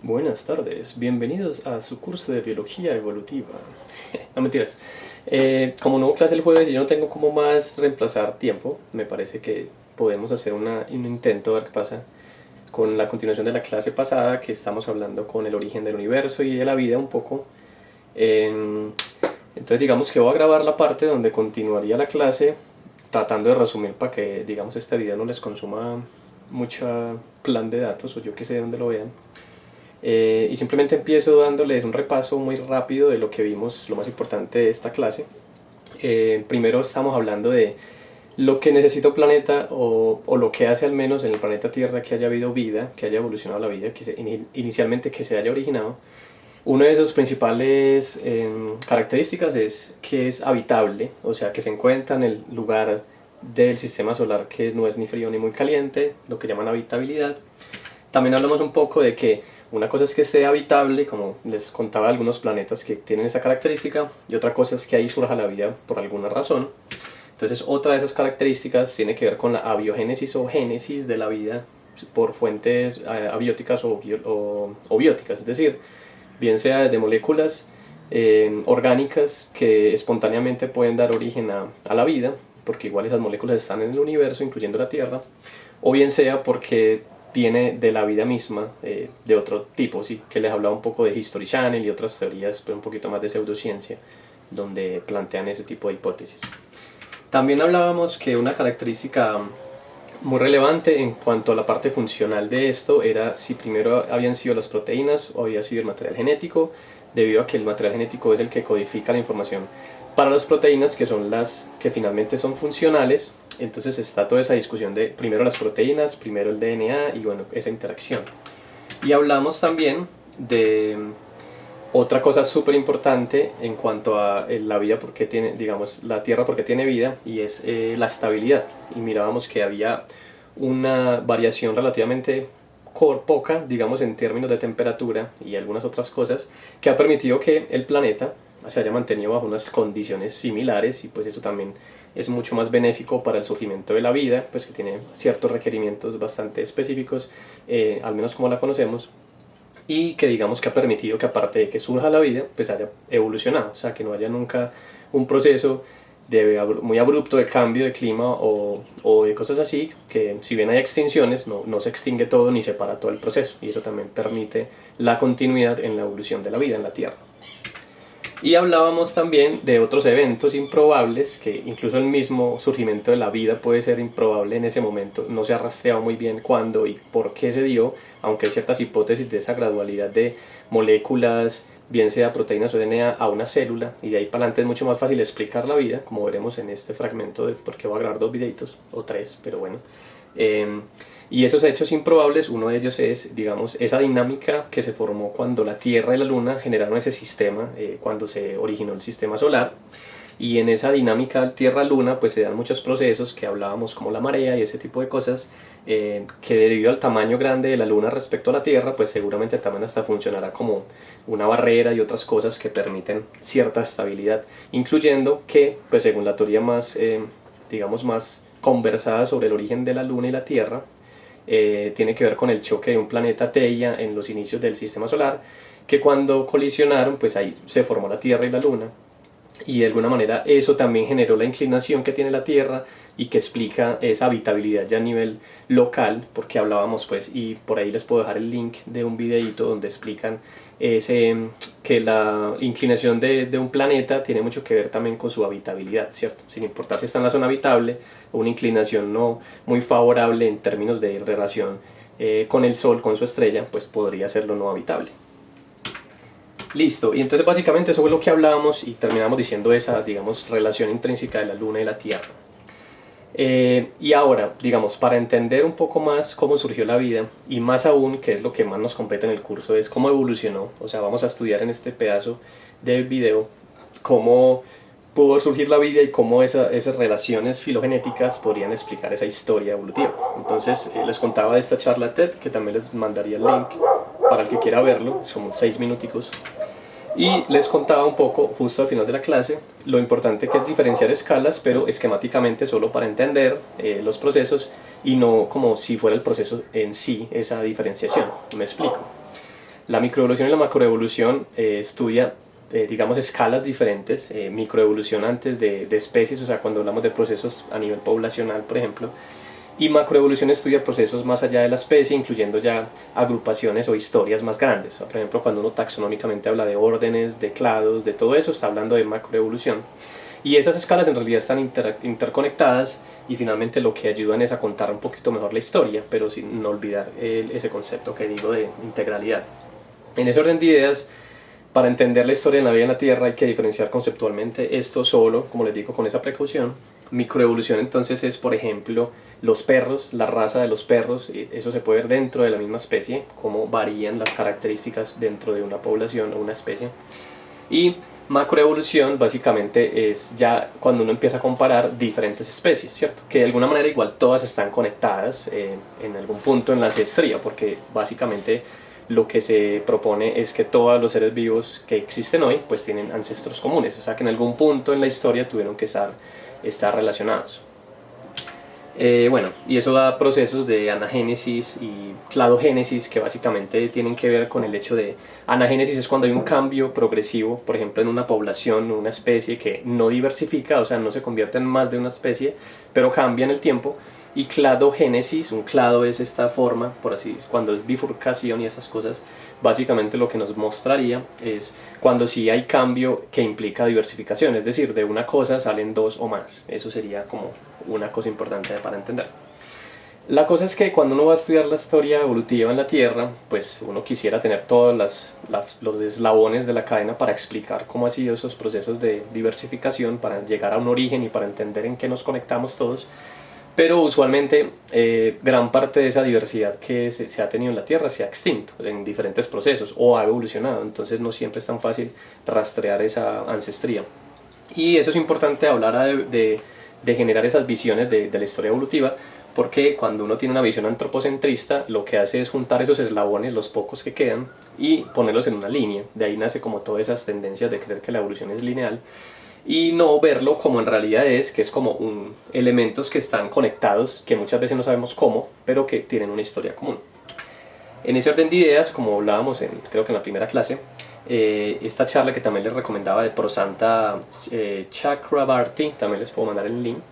Buenas tardes, bienvenidos a su curso de biología evolutiva. No mentiras. Como no hubo clase el jueves y yo no tengo como más reemplazar tiempo, me parece que podemos hacer un intento a ver qué pasa con la continuación de la clase pasada, que estamos hablando con el origen del universo y de la vida un poco. Entonces digamos que voy a grabar la parte donde continuaría la clase, tratando de resumir para que digamos este video no les consuma mucha plan de datos o yo que sé de dónde lo vean. Y simplemente empiezo dándoles un repaso muy rápido de lo que vimos, lo más importante de esta clase. Primero estamos hablando de lo que necesita un planeta o lo que hace al menos en el planeta Tierra que haya habido vida, que haya evolucionado la vida, inicialmente que se haya originado. Una de sus principales características es que es habitable, o sea que se encuentra en el lugar del sistema solar que no es ni frío ni muy caliente, lo que llaman habitabilidad. También hablamos un poco de que una cosa es que esté habitable, como les contaba, algunos planetas que tienen esa característica, y otra cosa es que ahí surja la vida por alguna razón. Entonces otra de esas características tiene que ver con la abiogénesis o génesis de la vida por fuentes abióticas o bióticas, es decir, bien sea de moléculas orgánicas que espontáneamente pueden dar origen a la vida, porque igual esas moléculas están en el universo, incluyendo la Tierra, o bien sea porque viene de la vida misma, de otro tipo, ¿sí? Que les hablaba un poco de History Channel y otras teorías, pero un poquito más de pseudociencia, donde plantean ese tipo de hipótesis. También hablábamos que una característica muy relevante en cuanto a la parte funcional de esto era si primero habían sido las proteínas o había sido el material genético, debido a que el material genético es el que codifica la información para las proteínas, que son las que finalmente son funcionales. Entonces está toda esa discusión de primero las proteínas, primero el DNA y bueno, esa interacción. Y hablamos también de otra cosa súper importante en cuanto a la vida, porque tiene, digamos, la Tierra porque tiene vida, y es la estabilidad. Y mirábamos que había una variación relativamente poca, digamos, en términos de temperatura y algunas otras cosas, que ha permitido que el planeta se haya mantenido bajo unas condiciones similares, y pues eso también es mucho más benéfico para el surgimiento de la vida, pues que tiene ciertos requerimientos bastante específicos, al menos como la conocemos, y que digamos que ha permitido que aparte de que surja la vida, pues haya evolucionado, o sea que no haya nunca un proceso muy abrupto de cambio de clima o de cosas así, que si bien hay extinciones, no se extingue todo ni se para todo el proceso, y eso también permite la continuidad en la evolución de la vida en la Tierra. Y hablábamos también de otros eventos improbables, que incluso el mismo surgimiento de la vida puede ser improbable en ese momento. No se ha rastreado muy bien cuándo y por qué se dio, aunque hay ciertas hipótesis de esa gradualidad de moléculas, bien sea proteínas o DNA, a una célula, y de ahí para adelante es mucho más fácil explicar la vida, como veremos en este fragmento, porque voy a grabar 2 videitos, o 3, pero bueno. Y esos hechos improbables, uno de ellos es, digamos, esa dinámica que se formó cuando la Tierra y la Luna generaron ese sistema, cuando se originó el sistema solar. Y en esa dinámica Tierra-Luna pues se dan muchos procesos que hablábamos, como la marea y ese tipo de cosas, que debido al tamaño grande de la Luna respecto a la Tierra, pues seguramente también hasta funcionará como una barrera y otras cosas que permiten cierta estabilidad, incluyendo que, pues según la teoría más, digamos, más conversada sobre el origen de la Luna y la Tierra, tiene que ver con el choque de un planeta Theia en los inicios del sistema solar, que cuando colisionaron pues ahí se formó la Tierra y la Luna, y de alguna manera eso también generó la inclinación que tiene la Tierra y que explica esa habitabilidad ya a nivel local, porque hablábamos pues, y por ahí les puedo dejar el link de un videito donde explican que la inclinación de un planeta tiene mucho que ver también con su habitabilidad, ¿cierto? Sin importar si está en la zona habitable, o una inclinación no muy favorable en términos de relación con el Sol, con su estrella, pues podría serlo no habitable. Listo, y entonces básicamente eso fue lo que hablábamos y terminamos diciendo esa, digamos, relación intrínseca de la Luna y la Tierra. Y ahora, digamos, para entender un poco más cómo surgió la vida, y más aún, que es lo que más nos compete en el curso, es cómo evolucionó. O sea, vamos a estudiar en este pedazo del video cómo pudo surgir la vida y cómo esas relaciones filogenéticas podrían explicar esa historia evolutiva. Entonces, les contaba de esta charla TED, que también les mandaría el link para el que quiera verlo, son 6 minuticos. Y les contaba un poco, justo al final de la clase, lo importante que es diferenciar escalas, pero esquemáticamente solo para entender los procesos y no como si fuera el proceso en sí esa diferenciación. Me explico. La microevolución y la macroevolución estudia, digamos, escalas diferentes, microevolución antes de especies, o sea, cuando hablamos de procesos a nivel poblacional, por ejemplo, y macroevolución estudia procesos más allá de la especie, incluyendo ya agrupaciones o historias más grandes. Por ejemplo, cuando uno taxonómicamente habla de órdenes, de clados, de todo eso, está hablando de macroevolución. Y esas escalas en realidad están interconectadas y finalmente lo que ayudan es a contar un poquito mejor la historia, pero sin no olvidar ese concepto que digo de integralidad. En ese orden de ideas, para entender la historia de la vida en la Tierra hay que diferenciar conceptualmente esto solo, como les digo, con esa precaución. Microevolución entonces es, por ejemplo, los perros, la raza de los perros, eso se puede ver dentro de la misma especie, cómo varían las características dentro de una población o una especie. Y macroevolución básicamente es ya cuando uno empieza a comparar diferentes especies, ¿cierto? Que de alguna manera igual todas están conectadas en algún punto en la ancestría, porque básicamente lo que se propone es que todos los seres vivos que existen hoy pues tienen ancestros comunes, o sea que en algún punto en la historia tuvieron que estar relacionados. Bueno, y eso da procesos de anagénesis y cladogénesis que básicamente tienen que ver con el hecho de anagénesis es cuando hay un cambio progresivo, por ejemplo en una población o una especie que no diversifica, o sea no se convierte en más de una especie, pero cambia en el tiempo. Y cladogénesis, un clado es esta forma, por así decirlo, cuando es bifurcación y estas cosas, básicamente lo que nos mostraría es cuando sí hay cambio que implica diversificación, es decir, de una cosa salen dos o más. Eso sería como una cosa importante para entender. La cosa es que cuando uno va a estudiar la historia evolutiva en la Tierra, pues uno quisiera tener todos los eslabones de la cadena para explicar cómo han sido esos procesos de diversificación, para llegar a un origen y para entender en qué nos conectamos todos. Pero usualmente gran parte de esa diversidad que se ha tenido en la Tierra se ha extinto en diferentes procesos o ha evolucionado, entonces no siempre es tan fácil rastrear esa ancestría. Y eso es importante hablar de generar esas visiones de la historia evolutiva, porque cuando uno tiene una visión antropocentrista lo que hace es juntar esos eslabones, los pocos que quedan, y ponerlos en una línea. De ahí nace como todas esas tendencias de creer que la evolución es lineal y no verlo como en realidad es, que es como elementos que están conectados, que muchas veces no sabemos cómo, pero que tienen una historia común. En ese orden de ideas, como hablábamos creo que en la primera clase, esta charla que también les recomendaba de Prasanta Chakrabarty, también les puedo mandar el link,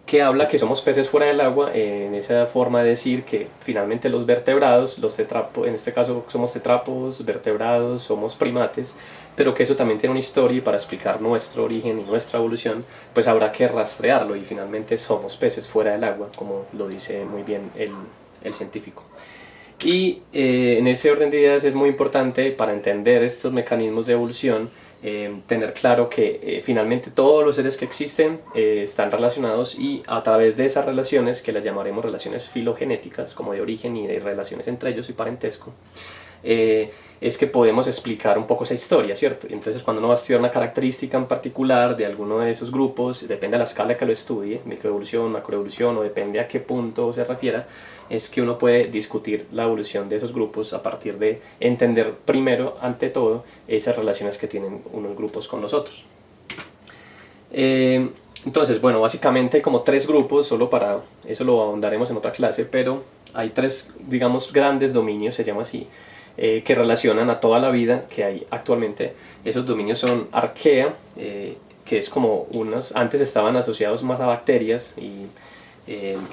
que habla que somos peces fuera del agua, en esa forma de decir que finalmente los vertebrados, los tetrápodos, en este caso somos tetrápodos, vertebrados, somos primates, pero que eso también tiene una historia y para explicar nuestro origen y nuestra evolución, pues habrá que rastrearlo y finalmente somos peces fuera del agua, como lo dice muy bien el científico. Y en ese orden de ideas es muy importante para entender estos mecanismos de evolución tener claro que finalmente todos los seres que existen están relacionados y a través de esas relaciones, que las llamaremos relaciones filogenéticas, como de origen y de relaciones entre ellos y parentesco, es que podemos explicar un poco esa historia, ¿cierto? Entonces cuando uno va a estudiar una característica en particular de alguno de esos grupos, depende de la escala que lo estudie, microevolución, macroevolución, o depende a qué punto se refiera, es que uno puede discutir la evolución de esos grupos a partir de entender primero, ante todo, esas relaciones que tienen unos grupos con los otros. Entonces, bueno, básicamente hay como tres grupos, solo para eso lo ahondaremos en otra clase, pero hay tres, digamos, grandes dominios, se llama así, que relacionan a toda la vida que hay actualmente. Esos dominios son arquea, que es como antes estaban asociados más a bacterias y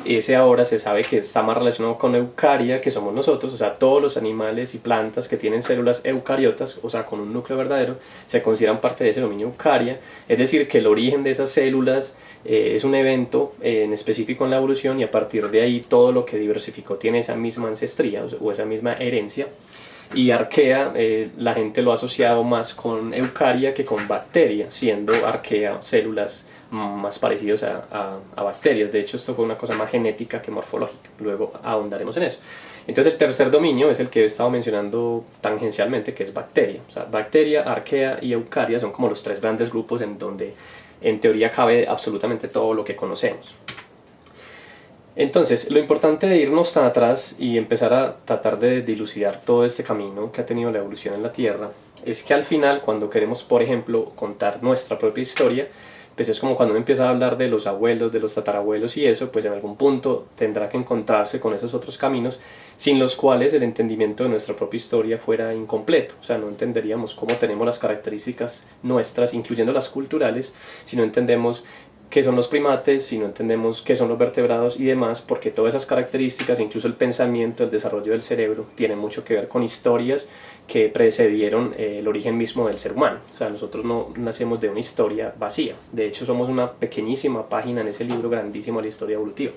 ese ahora se sabe que está más relacionado con eucaria, que somos nosotros, o sea, todos los animales y plantas que tienen células eucariotas, o sea, con un núcleo verdadero, se consideran parte de ese dominio eucaria, es decir, que el origen de esas células es un evento en específico en la evolución y a partir de ahí todo lo que diversificó tiene esa misma ancestría o esa misma herencia. Y arquea, la gente lo ha asociado más con eucaria que con bacteria, siendo arquea células más parecidos a bacterias. De hecho, esto fue una cosa más genética que morfológica. Luego ahondaremos en eso. Entonces el tercer dominio es el que he estado mencionando tangencialmente, que es bacteria. O sea, bacteria, arquea y eucaria son como los tres grandes grupos en donde en teoría cabe absolutamente todo lo que conocemos. Entonces, lo importante de irnos tan atrás y empezar a tratar de dilucidar todo este camino que ha tenido la evolución en la Tierra es que al final, cuando queremos, por ejemplo, contar nuestra propia historia, pues es como cuando uno empieza a hablar de los abuelos, de los tatarabuelos y eso, pues en algún punto tendrá que encontrarse con esos otros caminos sin los cuales el entendimiento de nuestra propia historia fuera incompleto. O sea, no entenderíamos cómo tenemos las características nuestras, incluyendo las culturales, si no entendemos qué son los primates, si no entendemos qué son los vertebrados y demás, porque todas esas características, incluso el pensamiento, el desarrollo del cerebro, tienen mucho que ver con historias que precedieron el origen mismo del ser humano. O sea, nosotros no nacemos de una historia vacía. De hecho, somos una pequeñísima página en ese libro grandísimo de la historia evolutiva.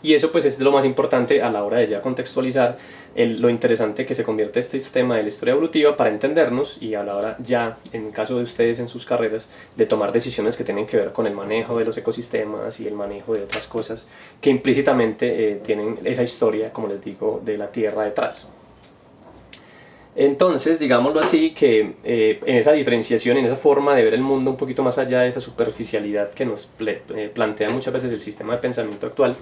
Y eso pues es lo más importante a la hora de ya contextualizar lo interesante que se convierte este sistema de la historia evolutiva para entendernos y a la hora ya, en el caso de ustedes en sus carreras, de tomar decisiones que tienen que ver con el manejo de los ecosistemas y el manejo de otras cosas que implícitamente tienen esa historia, como les digo, de la Tierra detrás. Entonces, digámoslo así, que en esa diferenciación, en esa forma de ver el mundo un poquito más allá de esa superficialidad que nos plantea muchas veces el sistema de pensamiento actual,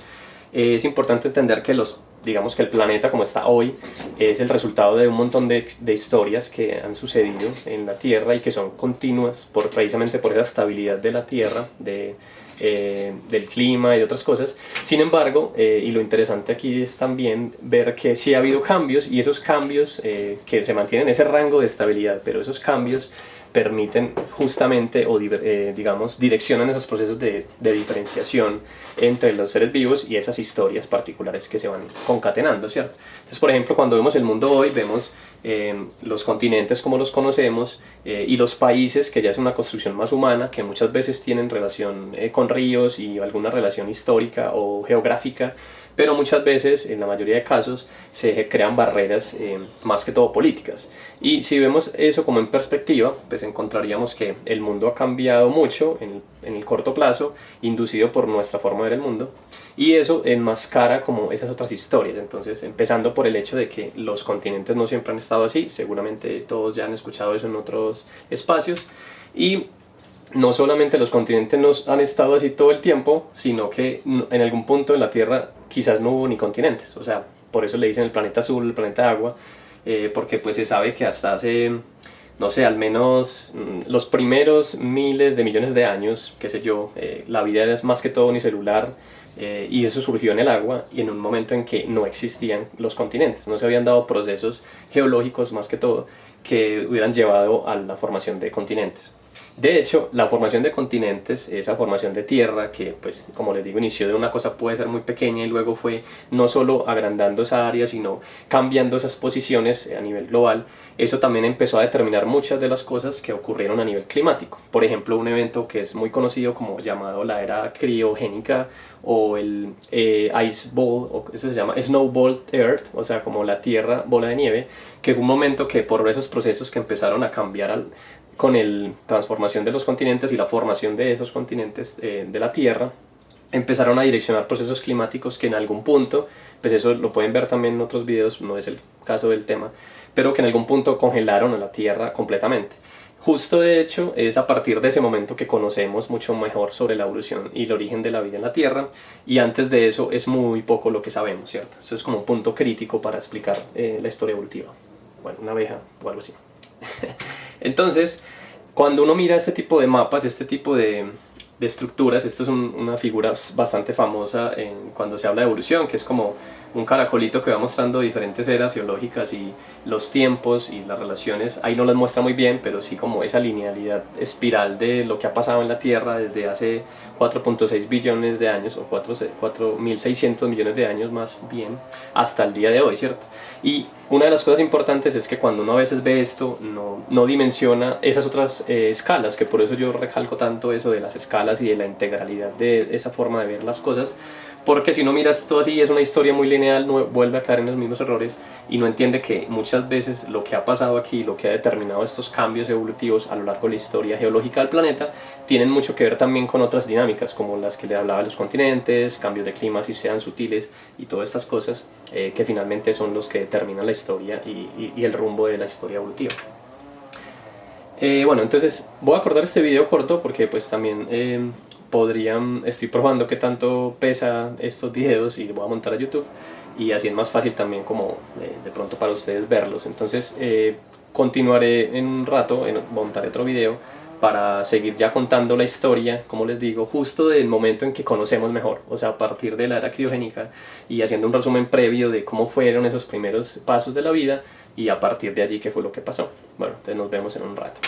es importante entender que digamos que el planeta como está hoy es el resultado de un montón de historias que han sucedido en la Tierra y que son continuas precisamente por esa estabilidad de la Tierra, del clima y de otras cosas. Sin embargo, y lo interesante aquí es también ver que sí ha habido cambios y esos cambios que se mantienen en ese rango de estabilidad, pero esos cambios permiten justamente o digamos direccionan esos procesos de diferenciación entre los seres vivos y esas historias particulares que se van concatenando, ¿cierto? Entonces, por ejemplo, cuando vemos el mundo hoy, vemos los continentes como los conocemos y los países, que ya es una construcción más humana, que muchas veces tienen relación con ríos y alguna relación histórica o geográfica, pero muchas veces, en la mayoría de casos, se crean barreras más que todo políticas. Y si vemos eso como en perspectiva, pues encontraríamos que el mundo ha cambiado mucho en el corto plazo, inducido por nuestra forma de ver el mundo, y eso enmascara como esas otras historias. Entonces, empezando por el hecho de que los continentes no siempre han estado así, seguramente todos ya han escuchado eso en otros espacios, y no solamente los continentes no han estado así todo el tiempo, sino que en algún punto en la Tierra quizás no hubo ni continentes. O sea, por eso le dicen el planeta azul, el planeta agua, porque pues se sabe que hasta hace, no sé, al menos los primeros miles de millones de años, qué sé yo, la vida era más que todo unicelular, y eso surgió en el agua y en un momento en que no existían los continentes, no se habían dado procesos geológicos más que todo que hubieran llevado a la formación de continentes. De hecho, la formación de continentes, esa formación de tierra que, pues, como les digo, inició de una cosa puede ser muy pequeña y luego fue no solo agrandando esa área, sino cambiando esas posiciones a nivel global, eso también empezó a determinar muchas de las cosas que ocurrieron a nivel climático. Por ejemplo, un evento que es muy conocido como llamado la era criogénica o el Ice Ball, o eso se llama Snowball Earth, o sea, como la tierra bola de nieve, que fue un momento que por esos procesos que empezaron a cambiar con la transformación de los continentes y la formación de esos continentes de la Tierra, empezaron a direccionar procesos climáticos que en algún punto, pues eso lo pueden ver también en otros videos, no es el caso del tema, pero que en algún punto congelaron a la Tierra completamente. Justo de hecho es a partir de ese momento que conocemos mucho mejor sobre la evolución y el origen de la vida en la Tierra, y antes de eso es muy poco lo que sabemos, ¿cierto? Eso es como un punto crítico para explicar la historia evolutiva. Bueno, una abeja o algo así. Entonces, cuando uno mira este tipo de mapas, este tipo de estructuras, esto es una figura bastante famosa cuando se habla de evolución, que es como un caracolito que va mostrando diferentes eras geológicas y los tiempos y las relaciones. Ahí no las muestra muy bien, pero sí como esa linealidad espiral de lo que ha pasado en la Tierra desde hace 4.6 billones de años, o 4.600 millones de años más bien, hasta el día de hoy, ¿cierto? Y una de las cosas importantes es que cuando uno a veces ve esto, no dimensiona esas otras escalas, que por eso yo recalco tanto eso de las escalas y de la integralidad de esa forma de ver las cosas, porque si no miras todo así, es una historia muy lineal, no vuelve a caer en los mismos errores y no entiende que muchas veces lo que ha pasado aquí, lo que ha determinado estos cambios evolutivos a lo largo de la historia geológica del planeta, tienen mucho que ver también con otras dinámicas, como las que le hablaba de los continentes, cambios de clima, si sean sutiles, y todas estas cosas que finalmente son los que determinan la historia y el rumbo de la historia evolutiva. Bueno, entonces voy a cortar este video corto porque pues también estoy probando qué tanto pesa estos videos y lo voy a montar a YouTube, y así es más fácil también como de pronto para ustedes verlos. Entonces continuaré en un rato, montaré otro video para seguir ya contando la historia, como les digo, justo del momento en que conocemos mejor, o sea, a partir de la era criogénica, y haciendo un resumen previo de cómo fueron esos primeros pasos de la vida y a partir de allí qué fue lo que pasó. Bueno, entonces nos vemos en un rato.